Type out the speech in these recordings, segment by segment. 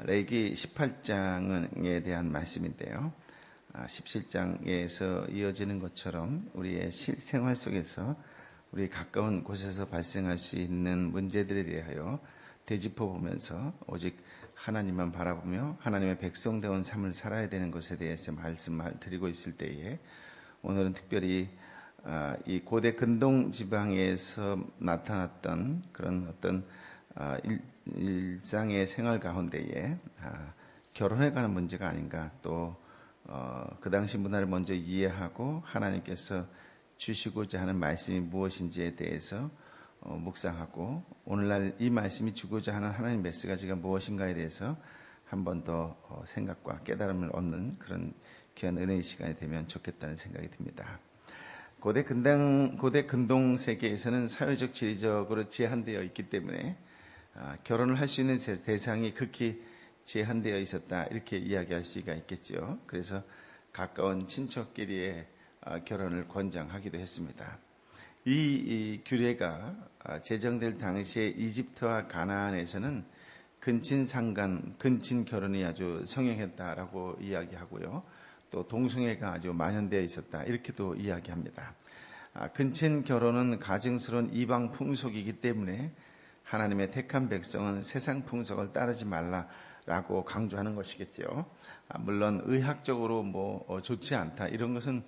레위기 18장에 대한 말씀인데요. 17장에서 이어지는 것처럼 우리의 실생활 속에서 우리 가까운 곳에서 발생할 수 있는 문제들에 대하여 되짚어 보면서 오직 하나님만 바라보며 하나님의 백성다운 삶을 살아야 되는 것에 대해서 말씀을 드리고 있을 때에 오늘은 특별히 이 고대 근동 지방에서 나타났던 그런 어떤 일상의 생활 가운데에 결혼에 관한 문제가 아닌가, 또 그 당시 문화를 먼저 이해하고 하나님께서 주시고자 하는 말씀이 무엇인지에 대해서 묵상하고, 오늘날 이 말씀이 주고자 하는 하나님 메시지가 무엇인가에 대해서 한 번 더 생각과 깨달음을 얻는 그런 귀한 은혜의 시간이 되면 좋겠다는 생각이 듭니다. 고대 근동 세계에서는 사회적 지리적으로 제한되어 있기 때문에 결혼을 할 수 있는 대상이 극히 제한되어 있었다, 이렇게 이야기할 수가 있겠죠. 그래서 가까운 친척끼리의 결혼을 권장하기도 했습니다. 이 규례가 제정될 당시에 이집트와 가나안에서는 근친상간, 근친 결혼이 아주 성행했다라고 이야기하고요. 또 동성애가 아주 만연되어 있었다, 이렇게도 이야기합니다. 근친 결혼은 가증스러운 이방 풍속이기 때문에 하나님의 택한 백성은 세상 풍속을 따르지 말라라고 강조하는 것이겠죠. 물론 의학적으로 좋지 않다, 이런 것은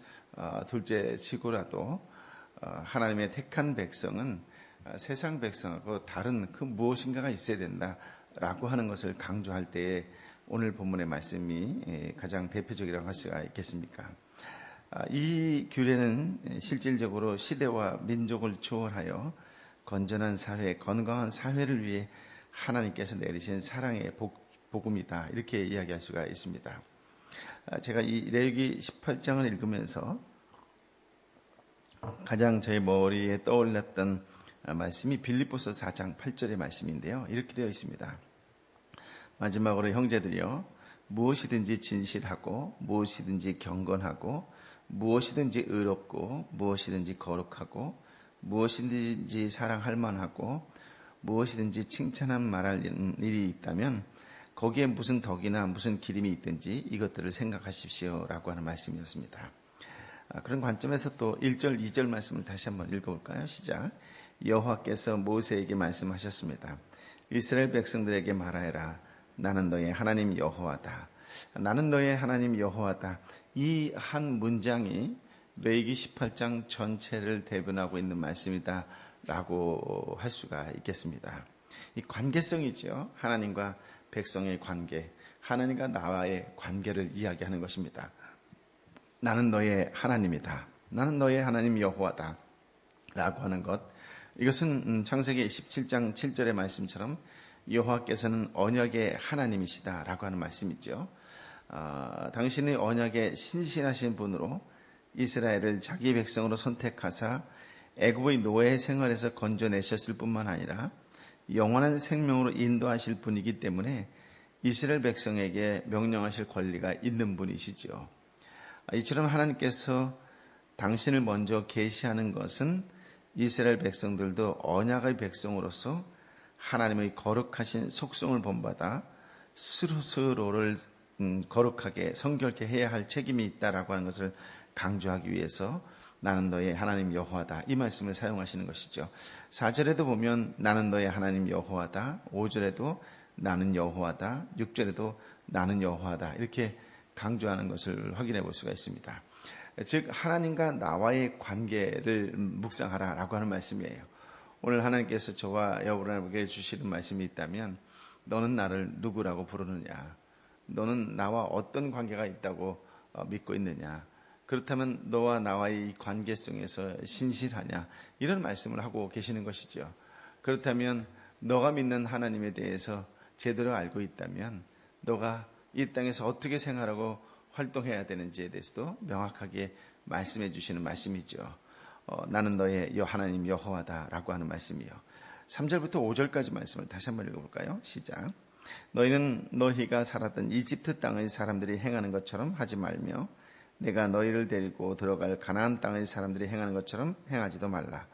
둘째 치고라도 하나님의 택한 백성은 세상 백성하고 다른 그 무엇인가가 있어야 된다라고 하는 것을 강조할 때에 오늘 본문의 말씀이 가장 대표적이라고 할 수가 있겠습니까? 이 규례는 실질적으로 시대와 민족을 초월하여 건전한 사회, 건강한 사회를 위해 하나님께서 내리신 사랑의 복음이다, 이렇게 이야기할 수가 있습니다. 제가 이 레위기 18장을 읽으면서 가장 저의 머리에 떠올랐던 말씀이 빌립보서 4장 8절의 말씀인데요. 이렇게 되어 있습니다. 마지막으로 형제들이여, 무엇이든지 진실하고 무엇이든지 경건하고 무엇이든지 의롭고 무엇이든지 거룩하고 무엇이든지 사랑할 만하고 무엇이든지 칭찬한 말할 일이 있다면 거기에 무슨 덕이나 무슨 기림이 있든지 이것들을 생각하십시오 라고 하는 말씀이었습니다. 그런 관점에서 또 1절, 2절 말씀을 다시 한번 읽어볼까요? 시작. 여호와께서 모세에게 말씀하셨습니다. 이스라엘 백성들에게 말하여라. 나는 너의 하나님 여호와다. 나는 너의 하나님 여호와다. 이 한 문장이 레위기 18장 전체를 대변하고 있는 말씀이다 라고 할 수가 있겠습니다. 이 관계성이죠. 하나님과 백성의 관계, 하나님과 나와의 관계를 이야기하는 것입니다. 나는 너의 하나님이다. 나는 너의 하나님 여호와다 라고 하는 것, 이것은 창세기 17장 7절의 말씀처럼 여호와께서는 언약의 하나님이시다 라고 하는 말씀이죠. 당신의 언약에 신실하신 분으로 이스라엘을 자기 백성으로 선택하사 애굽의 노예 생활에서 건져내셨을 뿐만 아니라 영원한 생명으로 인도하실 분이기 때문에 이스라엘 백성에게 명령하실 권리가 있는 분이시죠. 이처럼 하나님께서 당신을 먼저 계시하는 것은 이스라엘 백성들도 언약의 백성으로서 하나님의 거룩하신 속성을 본받아 스스로를 거룩하게 성결케 해야 할 책임이 있다라고 하는 것을 강조하기 위해서 나는 너의 하나님 여호와다, 이 말씀을 사용하시는 것이죠. 4절에도 보면 나는 너의 하나님 여호와다, 5절에도 나는 여호와다, 6절에도 나는 여호와다, 이렇게 강조하는 것을 확인해 볼 수가 있습니다. 즉 하나님과 나와의 관계를 묵상하라라고 하는 말씀이에요. 오늘 하나님께서 저와 여러분에게 주시는 말씀이 있다면, 너는 나를 누구라고 부르느냐, 너는 나와 어떤 관계가 있다고 믿고 있느냐, 그렇다면 너와 나와의 이 관계성에서 신실하냐, 이런 말씀을 하고 계시는 것이죠. 그렇다면 너가 믿는 하나님에 대해서 제대로 알고 있다면 너가 이 땅에서 어떻게 생활하고 활동해야 되는지에 대해서도 명확하게 말씀해 주시는 말씀이죠. 나는 너의 하나님 여호와다 라고 하는 말씀이요. 3절부터 5절까지 말씀을 다시 한번 읽어볼까요? 시작. 너희는 너희가 살았던 이집트 땅의 사람들이 행하는 것처럼 하지 말며 내가 너희를 데리고 들어갈 가나안 땅의 사람들이 행하는 것처럼 행하지도 말라.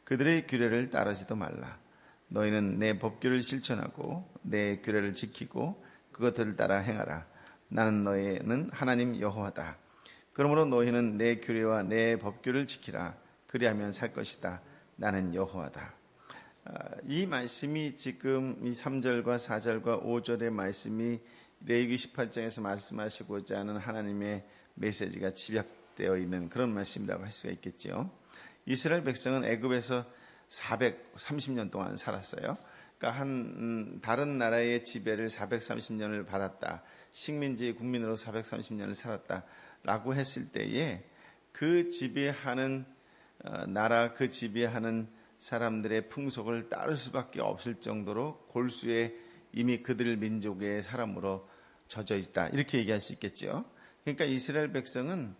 그들의 규례를 따르지도 말라. 너희는 내 법규를 실천하고 내 규례를 지키고 그것들을 따라 행하라. 나는 너희는 하나님 여호와다. 그러므로 너희는 내 규례와 내 법규를 지키라. 그리하면 살 것이다. 나는 여호와다. 이 말씀이 지금 이 3절과 4절과 5절의 말씀이 레위기 18장에서 말씀하시고자 하는 하나님의 메시지가 집약되어 있는 그런 말씀이라고 할 수가 있겠죠. 이스라엘 백성은 애굽에서 430년 동안 살았어요. 그러니까 다른 나라의 지배를 430년을 받았다. 식민지 국민으로 430년을 살았다라고 했을 때에 그 지배하는 나라, 그 지배하는 사람들의 풍속을 따를 수밖에 없을 정도로 골수에 이미 그들 민족의 사람으로 젖어 있다. 이렇게 얘기할 수 있겠죠. 그러니까 이스라엘 백성은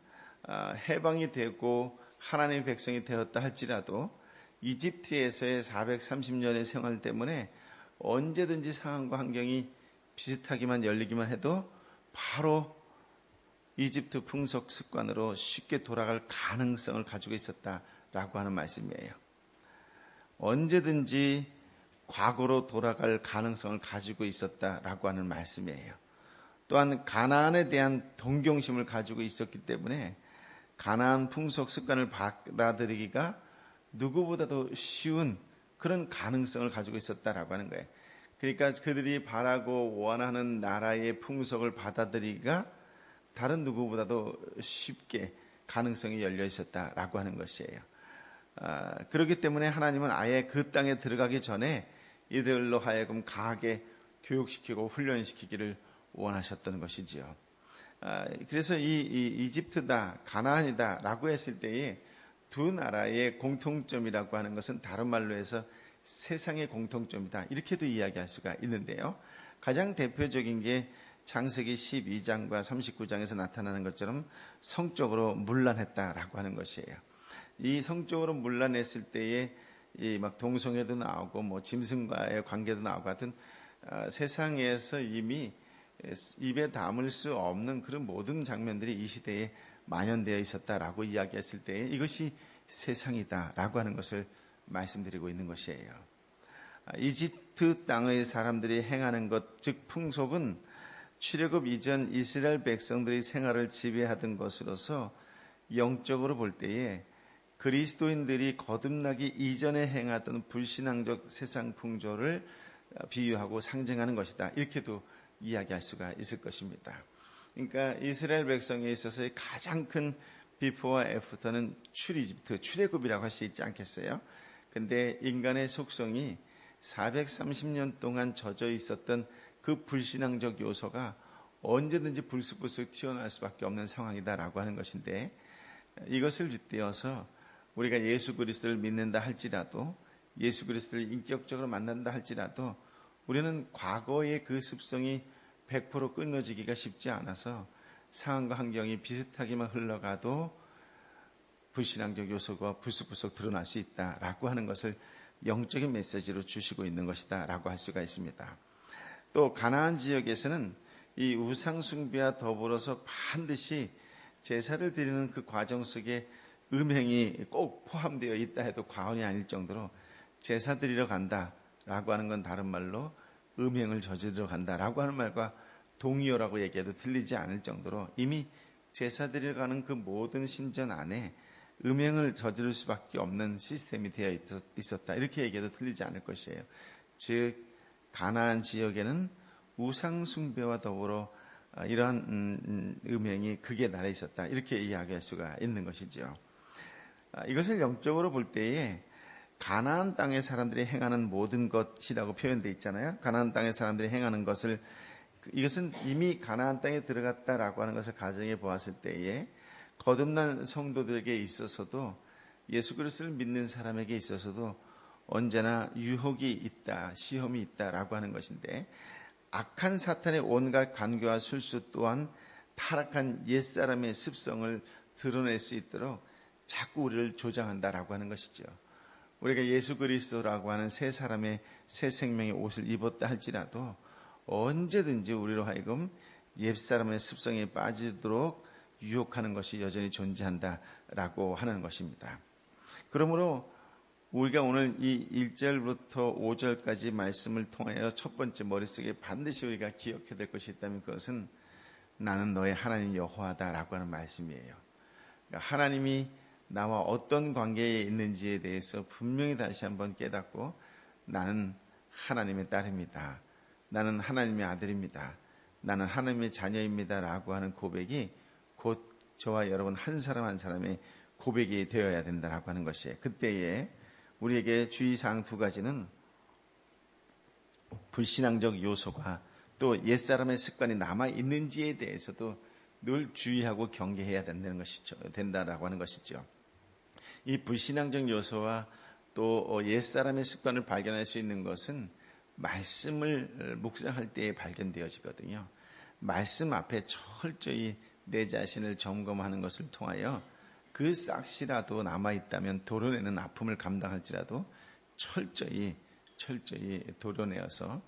해방이 되고 하나님의 백성이 되었다 할지라도 이집트에서의 430년의 생활 때문에 언제든지 상황과 환경이 비슷하기만 열리기만 해도 바로 이집트 풍속 습관으로 쉽게 돌아갈 가능성을 가지고 있었다라고 하는 말씀이에요. 언제든지 과거로 돌아갈 가능성을 가지고 있었다라고 하는 말씀이에요. 또한 가나안에 대한 동경심을 가지고 있었기 때문에 가나안 풍속 습관을 받아들이기가 누구보다도 쉬운 그런 가능성을 가지고 있었다라고 하는 거예요. 그러니까 그들이 바라고 원하는 나라의 풍속을 받아들이기가 다른 누구보다도 쉽게 가능성이 열려 있었다라고 하는 것이에요. 그렇기 때문에 하나님은 아예 그 땅에 들어가기 전에 이들로 하여금 강하게 교육시키고 훈련시키기를 원하셨던 것이지요. 그래서 이 이집트다, 가나안이다 라고 했을 때에 두 나라의 공통점이라고 하는 것은 다른 말로 해서 세상의 공통점이다. 이렇게도 이야기할 수가 있는데요. 가장 대표적인 게 창세기 12장과 39장에서 나타나는 것처럼 성적으로 문란했다라고 하는 것이에요. 이 성적으로 문란했을 때에 이 막 동성애도 나오고 뭐 짐승과의 관계도 나오고 하여튼 세상에서 이미 입에 담을 수 없는 그런 모든 장면들이 이 시대에 만연되어 있었다라고 이야기했을 때 이것이 세상이다라고 하는 것을 말씀드리고 있는 것이에요. 이집트 땅의 사람들이 행하는 것, 즉 풍속은 출애굽 이전 이스라엘 백성들의 생활을 지배하던 것으로서 영적으로 볼 때에 그리스도인들이 거듭나기 이전에 행하던 불신앙적 세상 풍조를 비유하고 상징하는 것이다. 이렇게도 이야기할 수가 있을 것입니다. 그러니까 이스라엘 백성에 있어서의 가장 큰 비포와 애프터는 출이집트, 출애굽이라고 할 수 있지 않겠어요? 근데 인간의 속성이 430년 동안 젖어 있었던 그 불신앙적 요소가 언제든지 불쑥불쑥 튀어나올 수밖에 없는 상황이다라고 하는 것인데 이것을 빗대어서 우리가 예수 그리스도를 믿는다 할지라도 예수 그리스도를 인격적으로 만난다 할지라도 우리는 과거의 그 습성이 100% 끊어지기가 쉽지 않아서 상황과 환경이 비슷하게만 흘러가도 불신앙적 요소가 불쑥불쑥 드러날 수 있다라고 하는 것을 영적인 메시지로 주시고 있는 것이다라고 할 수가 있습니다. 또 가나안 지역에서는 이 우상 숭배와 더불어서 반드시 제사를 드리는 그 과정 속에 음행이 꼭 포함되어 있다 해도 과언이 아닐 정도로 제사 드리러 간다라고 하는 건 다른 말로 음행을 저지르러 간다라고 하는 말과 동의어라고 얘기해도 틀리지 않을 정도로 이미 제사 드리러 가는 그 모든 신전 안에 음행을 저지를 수밖에 없는 시스템이 되어 있었다. 이렇게 얘기해도 틀리지 않을 것이에요. 즉 가나안 지역에는 우상 숭배와 더불어 이러한 음행이 극에 달해 있었다. 이렇게 이야기할 수가 있는 것이죠. 이것을 영적으로 볼 때에 가나안 땅의 사람들이 행하는 모든 것이라고 표현되어 있잖아요. 가나안 땅의 사람들이 행하는 것을 이것은 이미 가나안 땅에 들어갔다라고 하는 것을 가정해 보았을 때에 거듭난 성도들에게 있어서도 예수 그리스도를 믿는 사람에게 있어서도 언제나 유혹이 있다, 시험이 있다라고 하는 것인데 악한 사탄의 온갖 간교와 술수 또한 타락한 옛사람의 습성을 드러낼 수 있도록 자꾸 우리를 조장한다라고 하는 것이죠. 우리가 예수 그리스도라고 하는 새 사람의 새 생명의 옷을 입었다 할지라도 언제든지 우리로 하여금 옛사람의 습성에 빠지도록 유혹하는 것이 여전히 존재한다라고 하는 것입니다. 그러므로 우리가 오늘 이 1절부터 5절까지 말씀을 통하여 첫 번째 머릿속에 반드시 우리가 기억해야 될 것이 있다면 그것은 나는 너의 하나님 여호와다라고 하는 말씀이에요. 그러니까 하나님이 나와 어떤 관계에 있는지에 대해서 분명히 다시 한번 깨닫고 나는 하나님의 딸입니다. 나는 하나님의 아들입니다. 나는 하나님의 자녀입니다. 라고 하는 고백이 곧 저와 여러분 한 사람 한 사람의 고백이 되어야 된다라고 하는 것이에요. 그때에 우리에게 주의사항 두 가지는 불신앙적 요소가 또 옛사람의 습관이 남아있는지에 대해서도 늘 주의하고 경계해야 된다라고 하는 것이죠. 이 불신앙적 요소와 또 옛사람의 습관을 발견할 수 있는 것은 말씀을 묵상할 때에 발견되어지거든요. 말씀 앞에 철저히 내 자신을 점검하는 것을 통하여 그 싹이라도 남아있다면 도려내는 아픔을 감당할지라도 철저히 도려내어서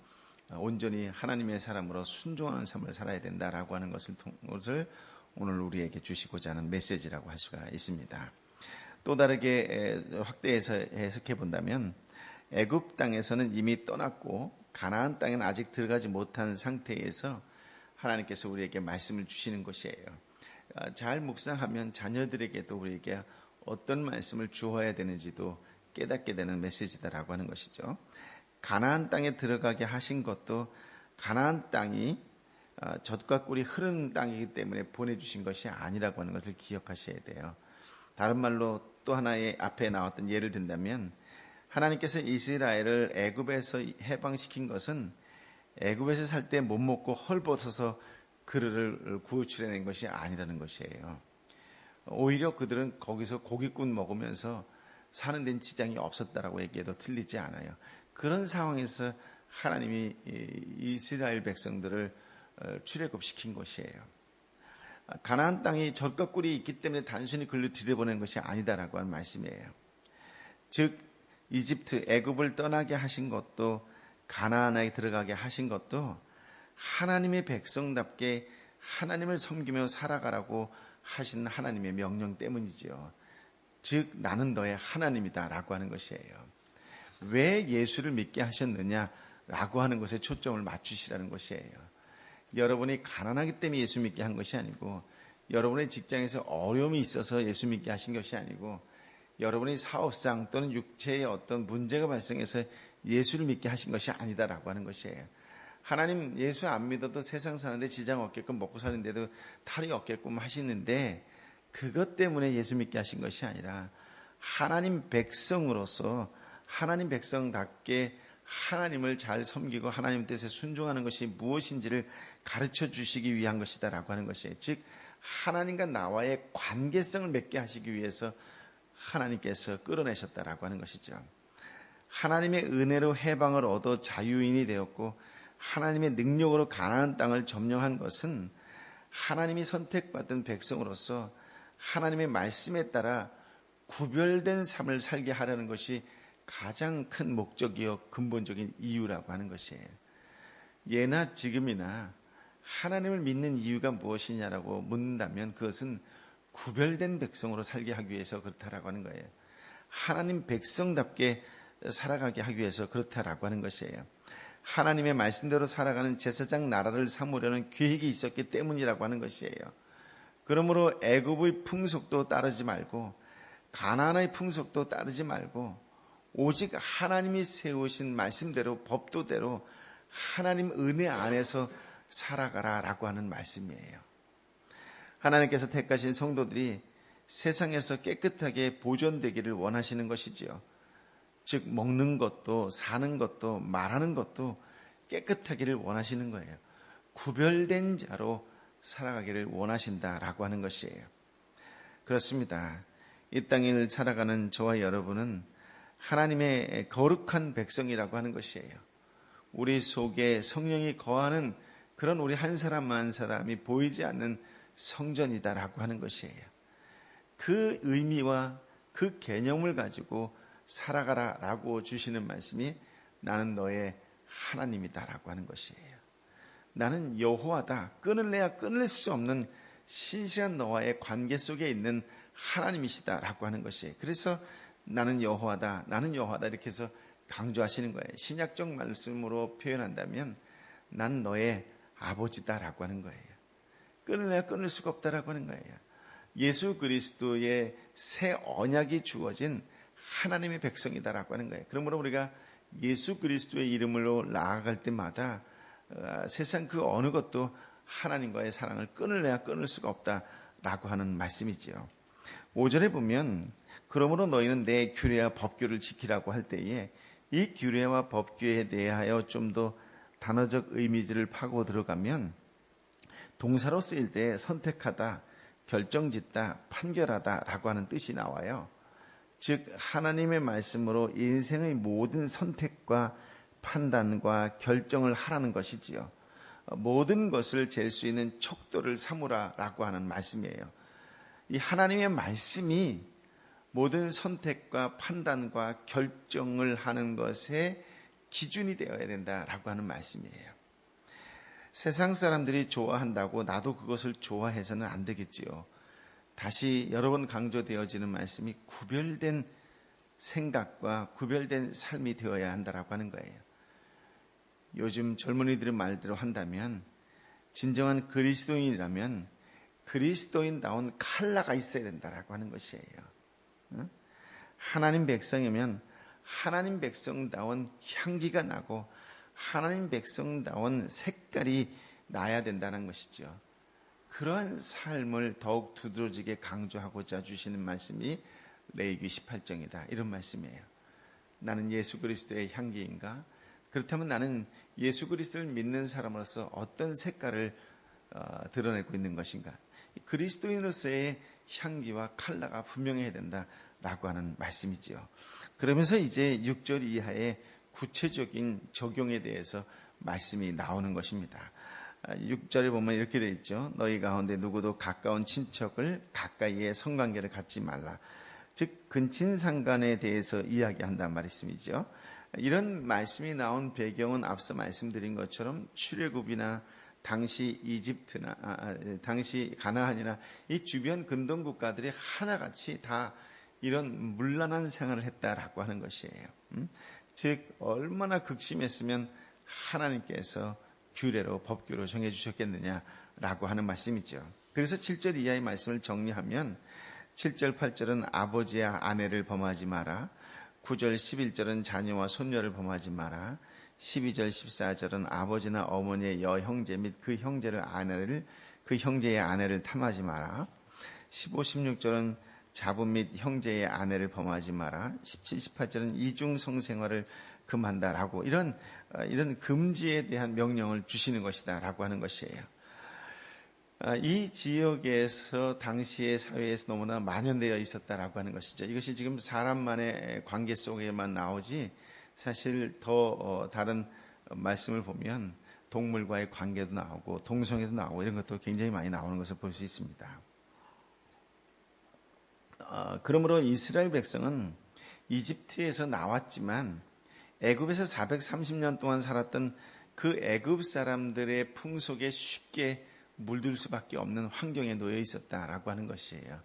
온전히 하나님의 사람으로 순종하는 삶을 살아야 된다라고 하는 것을 오늘 우리에게 주시고자 하는 메시지라고 할 수가 있습니다. 또 다르게 확대해서 해석해 본다면 애굽 땅에서는 이미 떠났고 가나안 땅에는 아직 들어가지 못한 상태에서 하나님께서 우리에게 말씀을 주시는 것이에요. 잘 묵상하면 자녀들에게도 우리에게 어떤 말씀을 주어야 되는지도 깨닫게 되는 메시지다라고 하는 것이죠. 가나안 땅에 들어가게 하신 것도 가나안 땅이 젖과 꿀이 흐르는 땅이기 때문에 보내주신 것이 아니라고 하는 것을 기억하셔야 돼요. 다른 말로 또 하나의 앞에 나왔던 예를 든다면 하나님께서 이스라엘을 애굽에서 해방시킨 것은 애굽에서 살 때 못 먹고 헐벗어서 그들을 구출해낸 것이 아니라는 것이에요. 오히려 그들은 거기서 고깃국 먹으면서 사는 데는 지장이 없었다라고 얘기해도 틀리지 않아요. 그런 상황에서 하나님이 이스라엘 백성들을 출애굽시킨 것이에요. 가나안 땅이 젖과 꿀이 있기 때문에 단순히 그를 들여보낸 것이 아니다라고 하는 말씀이에요. 즉 이집트 애굽을 떠나게 하신 것도 가나안에 들어가게 하신 것도 하나님의 백성답게 하나님을 섬기며 살아가라고 하신 하나님의 명령 때문이지요. 즉 나는 너의 하나님이다 라고 하는 것이에요. 왜 예수를 믿게 하셨느냐라고 하는 것에 초점을 맞추시라는 것이에요. 여러분이 가난하기 때문에 예수 믿게 한 것이 아니고 여러분의 직장에서 어려움이 있어서 예수 믿게 하신 것이 아니고 여러분의 사업상 또는 육체의 어떤 문제가 발생해서 예수를 믿게 하신 것이 아니다라고 하는 것이에요. 하나님 예수 안 믿어도 세상 사는데 지장 없게끔 먹고 사는데도 탈이 없게끔 하시는데 그것 때문에 예수 믿게 하신 것이 아니라 하나님 백성으로서 하나님 백성답게 하나님을 잘 섬기고 하나님 뜻에 순종하는 것이 무엇인지를 가르쳐 주시기 위한 것이다라고 하는 것이에요. 즉 하나님과 나와의 관계성을 맺게 하시기 위해서 하나님께서 끌어내셨다라고 하는 것이죠. 하나님의 은혜로 해방을 얻어 자유인이 되었고 하나님의 능력으로 가나안 땅을 점령한 것은 하나님이 선택받은 백성으로서 하나님의 말씀에 따라 구별된 삶을 살게 하려는 것이 가장 큰 목적이요 근본적인 이유라고 하는 것이에요. 예나 지금이나 하나님을 믿는 이유가 무엇이냐라고 묻는다면 그것은 구별된 백성으로 살게 하기 위해서 그렇다라고 하는 거예요. 하나님 백성답게 살아가게 하기 위해서 그렇다라고 하는 것이에요. 하나님의 말씀대로 살아가는 제사장 나라를 삼으려는 계획이 있었기 때문이라고 하는 것이에요. 그러므로 애굽의 풍속도 따르지 말고 가나안의 풍속도 따르지 말고 오직 하나님이 세우신 말씀대로 법도대로 하나님 은혜 안에서 살아가라라고 하는 말씀이에요. 하나님께서 택하신 성도들이 세상에서 깨끗하게 보존되기를 원하시는 것이지요. 즉 먹는 것도 사는 것도 말하는 것도 깨끗하기를 원하시는 거예요. 구별된 자로 살아가기를 원하신다라고 하는 것이에요. 그렇습니다. 이 땅을 살아가는 저와 여러분은 하나님의 거룩한 백성이라고 하는 것이에요. 우리 속에 성령이 거하는 그런 우리 한 사람 한 사람이 보이지 않는 성전이다라고 하는 것이에요. 그 의미와 그 개념을 가지고 살아가라라고 주시는 말씀이 나는 너의 하나님이다라고 하는 것이에요. 나는 여호와다. 끊을래야 끊을 수 없는 신실한 너와의 관계 속에 있는 하나님이시다라고 하는 것이에요. 그래서 나는 여호와다, 나는 여호와다 이렇게 해서 강조하시는 거예요. 신약적 말씀으로 표현한다면 난 너의 아버지다라고 하는 거예요. 끊으려 끊을 수가 없다라고 하는 거예요. 예수 그리스도의 새 언약이 주어진 하나님의 백성이다라고 하는 거예요. 그러므로 우리가 예수 그리스도의 이름으로 나아갈 때마다 세상 그 어느 것도 하나님과의 사랑을 끊으려야 끊을 수가 없다라고 하는 말씀이지요. 5절에 보면 그러므로 너희는 내 규례와 법규를 지키라고 할 때에 이 규례와 법규에 대하여 좀 더 단어적 의미들을 파고 들어가면 동사로 쓰일 때 선택하다, 결정짓다, 판결하다라고 하는 뜻이 나와요. 즉 하나님의 말씀으로 인생의 모든 선택과 판단과 결정을 하라는 것이지요. 모든 것을 잴 수 있는 척도를 삼으라라고 하는 말씀이에요. 이 하나님의 말씀이 모든 선택과 판단과 결정을 하는 것의 기준이 되어야 된다라고 하는 말씀이에요. 세상 사람들이 좋아한다고 나도 그것을 좋아해서는 안 되겠지요. 다시 여러 번 강조되어지는 말씀이 구별된 생각과 구별된 삶이 되어야 한다라고 하는 거예요. 요즘 젊은이들의 말대로 한다면 진정한 그리스도인이라면 그리스도인다운 칼라가 있어야 된다라고 하는 것이에요. 하나님 백성이면 하나님 백성다운 향기가 나고 하나님 백성다운 색깔이 나야 된다는 것이죠. 그러한 삶을 더욱 두드러지게 강조하고자 주시는 말씀이 레위기 18장이다. 이런 말씀이에요. 나는 예수 그리스도의 향기인가? 그렇다면 나는 예수 그리스도를 믿는 사람으로서 어떤 색깔을 드러내고 있는 것인가? 그리스도인으로서의 향기와 컬러가 분명해야 된다라고 하는 말씀이지요. 그러면서 이제 6절 이하의 구체적인 적용에 대해서 말씀이 나오는 것입니다. 6절에 보면 이렇게 되어 있죠. 너희 가운데 누구도 가까운 친척을 가까이에 성관계를 갖지 말라. 즉 근친상간에 대해서 이야기한단 말씀이죠. 이런 말씀이 나온 배경은 앞서 말씀드린 것처럼 출애굽이나 당시 이집트나 당시 가나안이나 이 주변 근동 국가들이 하나같이 다 이런 문란한 생활을 했다라고 하는 것이에요. 즉 얼마나 극심했으면 하나님께서 규례로 법규로 정해주셨겠느냐라고 하는 말씀이죠. 그래서 7절 이하의 말씀을 정리하면 7절 8절은 아버지와 아내를 범하지 마라. 9절 11절은 자녀와 손녀를 범하지 마라. 12절 14절은 아버지나 어머니의 여형제 및 그 형제의 아내를 탐하지 마라. 15, 16절은 자부 및 형제의 아내를 범하지 마라. 17, 18절은 이중 성생활을 금한다라고 이런 금지에 대한 명령을 주시는 것이다라고 하는 것이에요. 이 지역에서 당시의 사회에서 너무나 만연되어 있었다라고 하는 것이죠. 이것이 지금 사람만의 관계 속에만 나오지 사실 더 다른 말씀을 보면 동물과의 관계도 나오고 동성애도 나오고 이런 것도 굉장히 많이 나오는 것을 볼 수 있습니다. 그러므로 이스라엘 백성은 이집트에서 나왔지만 애굽에서 430년 동안 살았던 그 애굽 사람들의 풍속에 쉽게 물들 수밖에 없는 환경에 놓여 있었다라고 하는 것이에요.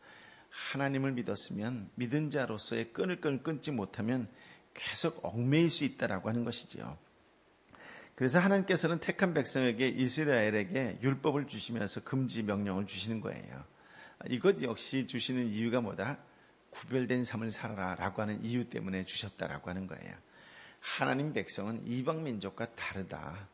하나님을 믿었으면 믿은 자로서의 끈을 끊지 못하면 계속 얽매일 수 있다라고 하는 것이지요. 그래서 하나님께서는 택한 백성에게 이스라엘에게 율법을 주시면서 금지 명령을 주시는 거예요. 이것 역시 주시는 이유가 뭐다? 구별된 삶을 살아라라고 하는 이유 때문에 주셨다라고 하는 거예요. 하나님 백성은 이방 민족과 다르다.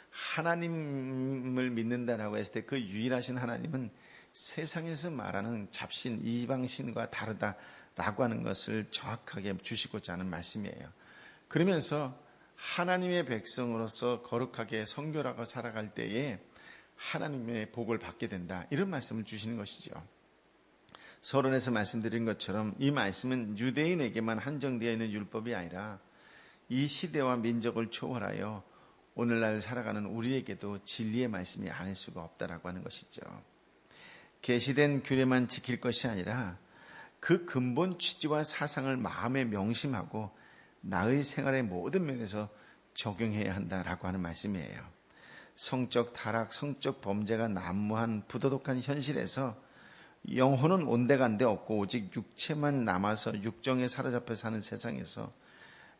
하나님을 믿는다라고 했을 때 그 유일하신 하나님은 세상에서 말하는 잡신 이방신과 다르다라고 하는 것을 정확하게 주시고자 하는 말씀이에요. 그러면서 하나님의 백성으로서 거룩하게 성결하고 살아갈 때에 하나님의 복을 받게 된다. 이런 말씀을 주시는 것이죠. 서론에서 말씀드린 것처럼 이 말씀은 유대인에게만 한정되어 있는 율법이 아니라 이 시대와 민족을 초월하여 오늘날 살아가는 우리에게도 진리의 말씀이 아닐 수가 없다라고 하는 것이죠. 계시된 규례만 지킬 것이 아니라 그 근본 취지와 사상을 마음에 명심하고 나의 생활의 모든 면에서 적용해야 한다라고 하는 말씀이에요. 성적 타락, 성적 범죄가 난무한 부도덕한 현실에서 영혼은 온데간데 없고 오직 육체만 남아서 육정에 사로잡혀 사는 세상에서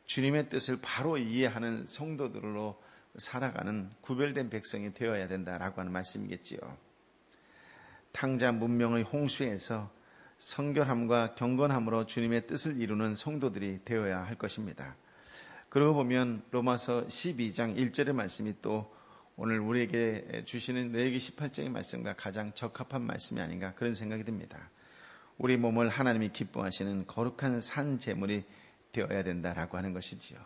주님의 뜻을 바로 이해하는 성도들로 살아가는 구별된 백성이 되어야 된다라고 하는 말씀이겠지요. 탕자 문명의 홍수에서 성결함과 경건함으로 주님의 뜻을 이루는 성도들이 되어야 할 것입니다. 그러고 보면 로마서 12장 1절의 말씀이 또 오늘 우리에게 주시는 레위기 18장의 말씀과 가장 적합한 말씀이 아닌가 그런 생각이 듭니다. 우리 몸을 하나님이 기뻐하시는 거룩한 산 제물이 되어야 된다라고 하는 것이지요.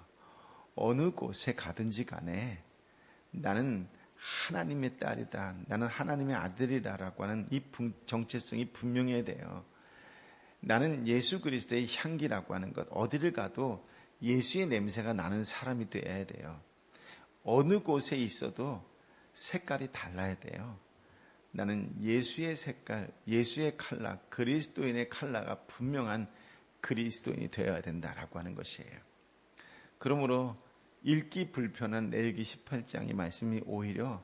어느 곳에 가든지 간에 나는 하나님의 딸이다, 나는 하나님의 아들이다라고 하는 이 정체성이 분명해야 돼요. 나는 예수 그리스도의 향기라고 하는 것, 어디를 가도 예수의 냄새가 나는 사람이 되어야 돼요. 어느 곳에 있어도 색깔이 달라야 돼요. 나는 예수의 색깔, 예수의 컬러, 그리스도인의 컬러가 분명한 그리스도인이 되어야 된다라고 하는 것이에요. 그러므로 읽기 불편한 레위기 18장의 말씀이 오히려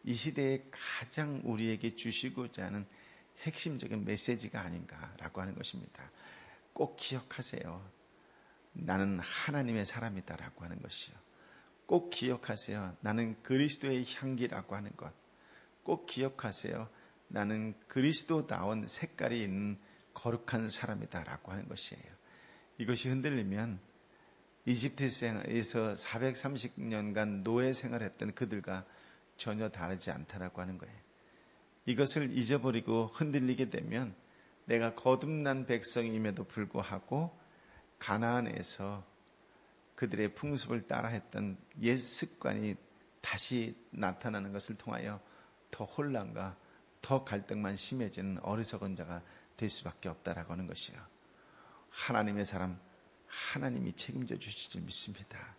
이 시대에 가장 우리에게 주시고자 하는 핵심적인 메시지가 아닌가라고 하는 것입니다. 꼭 기억하세요. 나는 하나님의 사람이다라고 하는 것이요. 꼭 기억하세요. 나는 그리스도의 향기라고 하는 것. 꼭 기억하세요. 나는 그리스도다운 색깔이 있는 거룩한 사람이다라고 하는 것이에요. 이것이 흔들리면 이집트에서 430년간 노예 생활했던 그들과 전혀 다르지 않다라고 하는 거예요. 이것을 잊어버리고 흔들리게 되면 내가 거듭난 백성임에도 불구하고 가나안에서 그들의 풍습을 따라했던 옛 습관이 다시 나타나는 것을 통하여 더 혼란과 더 갈등만 심해지는 어리석은 자가 될 수밖에 없다라고 하는 것이요. 하나님의 사람, 하나님이 책임져 주실 줄 믿습니다.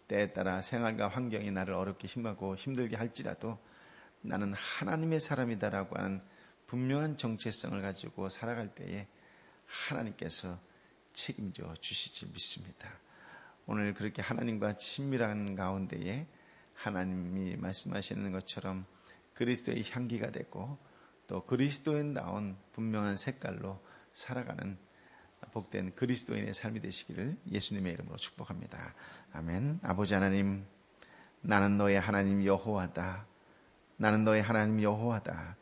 때에 따라 생활과 환경이 나를 어렵게 힘들게 할지라도 나는 하나님의 사람이다라고 하는 분명한 정체성을 가지고 살아갈 때에 하나님께서 책임져 주실 줄 믿습니다. 오늘 그렇게 하나님과 친밀한 가운데에 하나님이 말씀하시는 것처럼 그리스도의 향기가 되고 또 그리스도인다운 분명한 색깔로 살아가는 복된 그리스도인의 삶이 되시기를 예수님의 이름으로 축복합니다. 아멘. 아버지 하나님, 나는 너의 하나님 여호와다. 나는 너의 하나님 여호와다.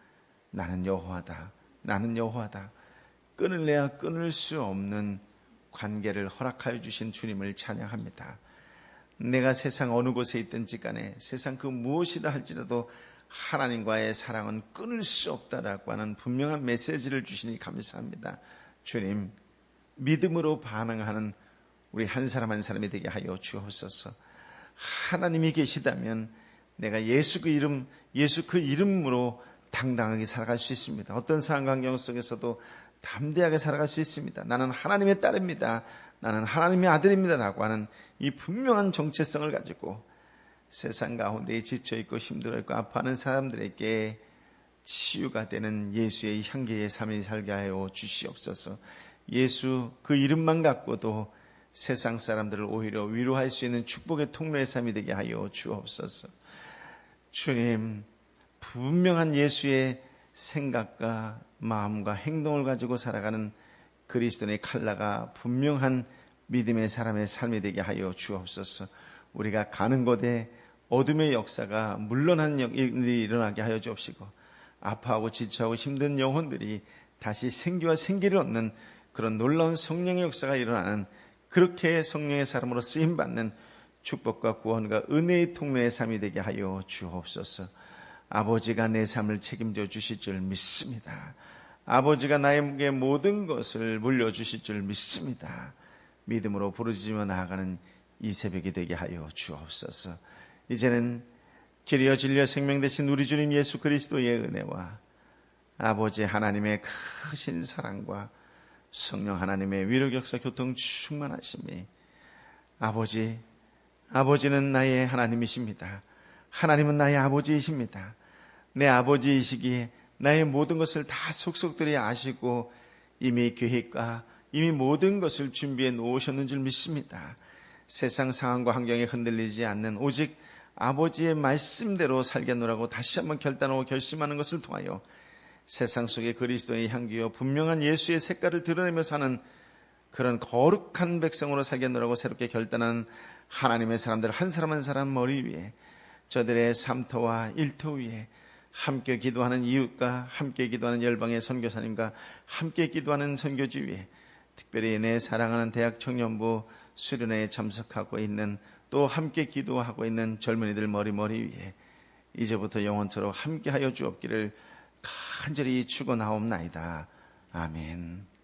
나는 여호와다. 나는 여호와다. 끊을래야 끊을 수 없는 관계를 허락하여 주신 주님을 찬양합니다. 내가 세상 어느 곳에 있든지 간에 세상 그 무엇이라 할지라도 하나님과의 사랑은 끊을 수 없다라고 하는 분명한 메시지를 주시니 감사합니다. 주님, 믿음으로 반응하는 우리 한 사람 한 사람이 되게 하여 주옵소서. 하나님이 계시다면 내가 예수 그 이름으로 당당하게 살아갈 수 있습니다. 어떤 상황 환경 속에서도 담대하게 살아갈 수 있습니다. 나는 하나님의 딸입니다. 나는 하나님의 아들입니다. 라고 하는 이 분명한 정체성을 가지고 세상 가운데 지쳐있고 힘들어있고 아파하는 사람들에게 치유가 되는 예수의 향기의 삶이 살게 하여 주시옵소서. 예수 그 이름만 갖고도 세상 사람들을 오히려 위로할 수 있는 축복의 통로의 삶이 되게 하여 주옵소서. 주님, 분명한 예수의 생각과 마음과 행동을 가지고 살아가는 그리스도의 컬러가 분명한 믿음의 사람의 삶이 되게 하여 주옵소서. 우리가 가는 곳에 어둠의 역사가 물러난 일이 일어나게 하여 주옵시고 아파하고 지쳐하고 힘든 영혼들이 다시 생기와 생기를 얻는 그런 놀라운 성령의 역사가 일어나는 그렇게 성령의 사람으로 쓰임받는 축복과 구원과 은혜의 통로의 삶이 되게 하여 주옵소서. 아버지가 내 삶을 책임져 주실 줄 믿습니다. 아버지가 나에게 모든 것을 물려주실 줄 믿습니다. 믿음으로 부르짖으며 나아가는 이 새벽이 되게 하여 주옵소서. 이제는 길이여 진리여 생명 되신 우리 주님 예수 그리스도의 은혜와 아버지 하나님의 크신 사랑과 성령 하나님의 위로 역사 교통 충만하심이 아버지는 나의 하나님이십니다. 하나님은 나의 아버지이십니다. 내 아버지이시기에 나의 모든 것을 다 속속들이 아시고 이미 계획과 이미 모든 것을 준비해 놓으셨는 줄 믿습니다. 세상 상황과 환경에 흔들리지 않는 오직 아버지의 말씀대로 살겠노라고 다시 한번 결단하고 결심하는 것을 통하여 세상 속에 그리스도의 향기요 분명한 예수의 색깔을 드러내며 사는 그런 거룩한 백성으로 살겠노라고 새롭게 결단한 하나님의 사람들 한 사람 한 사람 머리 위에, 저들의 삶터와 일터 위에 함께 기도하는 이웃과 함께 기도하는 열방의 선교사님과 함께 기도하는 선교지 위에, 특별히 내 사랑하는 대학 청년부 수련회에 참석하고 있는, 또 함께 기도하고 있는 젊은이들 머리 위에 이제부터 영원토록 함께하여 주옵기를 간절히 축원하옵나이다. 아멘.